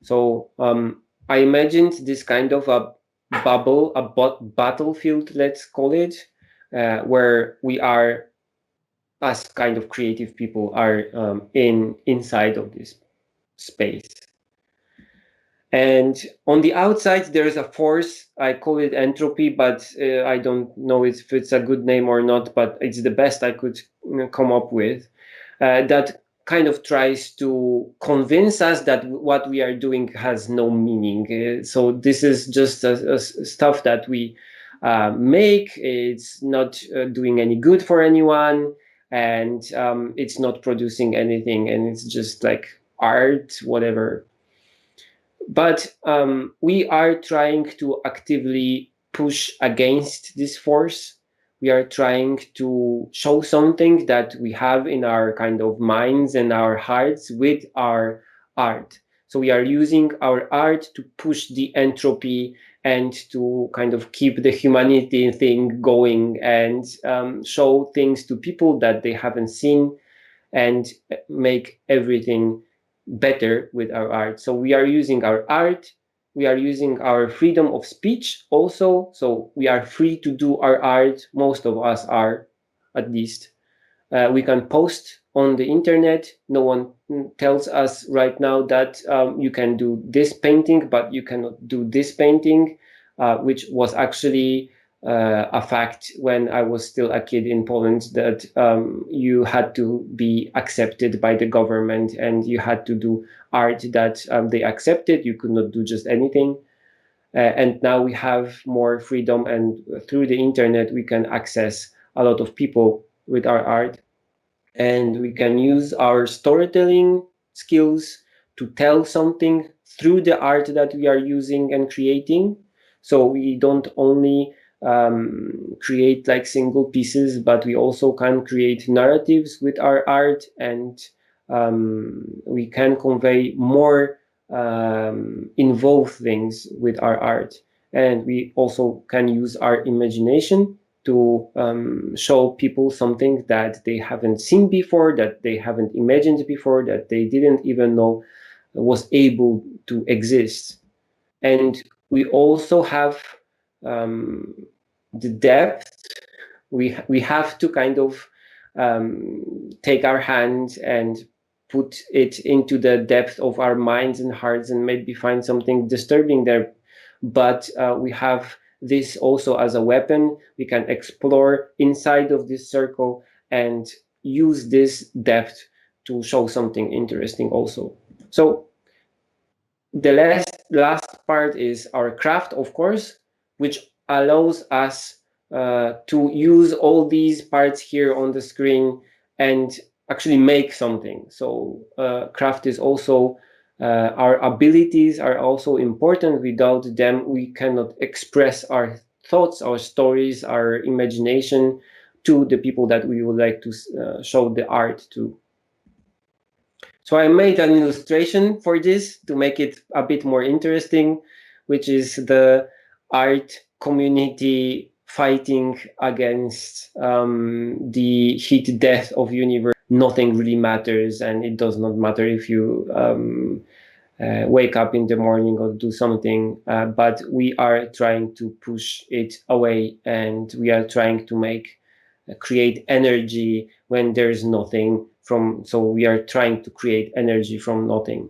So I imagined this kind of a bubble, a battlefield, let's call it, where we are, as kind of creative people, are inside of this space. And on the outside, there is a force. I call it entropy, but I don't know if it's a good name or not, but it's the best I could come up with. That kind of tries to convince us that what we are doing has no meaning. So this is just a stuff that we make. It's not doing any good for anyone, and it's not producing anything, and it's just like art, whatever. But we are trying to actively push against this force. We are trying to show something that we have in our kind of minds and our hearts with our art. So we are using our art to push the entropy and to kind of keep the humanity thing going, and show things to people that they haven't seen, and make everything better with our art. So we are using our art, we are using our freedom of speech also. So we are free to do our art. Most of us are, at least. We can post on the internet. No one tells us right now that you can do this painting, but you cannot do this painting, which was actually a fact when I was still a kid in Poland, that you had to be accepted by the government and you had to do art that they accepted. You could not do just anything. And now we have more freedom, and through the internet, we can access a lot of people with our art, and we can use our storytelling skills to tell something through the art that we are using and creating. So we don't only create like single pieces, but we also can create narratives with our art, and we can convey more involved things with our art. And we also can use our imagination to show people something that they haven't seen before, that they haven't imagined before, that they didn't even know was able to exist. And we also have um, the depth. We have to kind of take our hand and put it into the depth of our minds and hearts, and maybe find something disturbing there. But we have this also as a weapon. We can explore inside of this circle and use this depth to show something interesting also. So the last part is our craft, of course, which allows us to use all these parts here on the screen and actually make something. So craft is also, our abilities are also important. Without them, we cannot express our thoughts, our stories, our imagination to the people that we would like to show the art to. So I made an illustration for this to make it a bit more interesting, which is the art community fighting against the heat death of universe. Nothing really matters, and it does not matter if you wake up in the morning or do something, but we are trying to push it away, and we are trying to create energy when there's nothing from. So we are trying to create energy from nothing.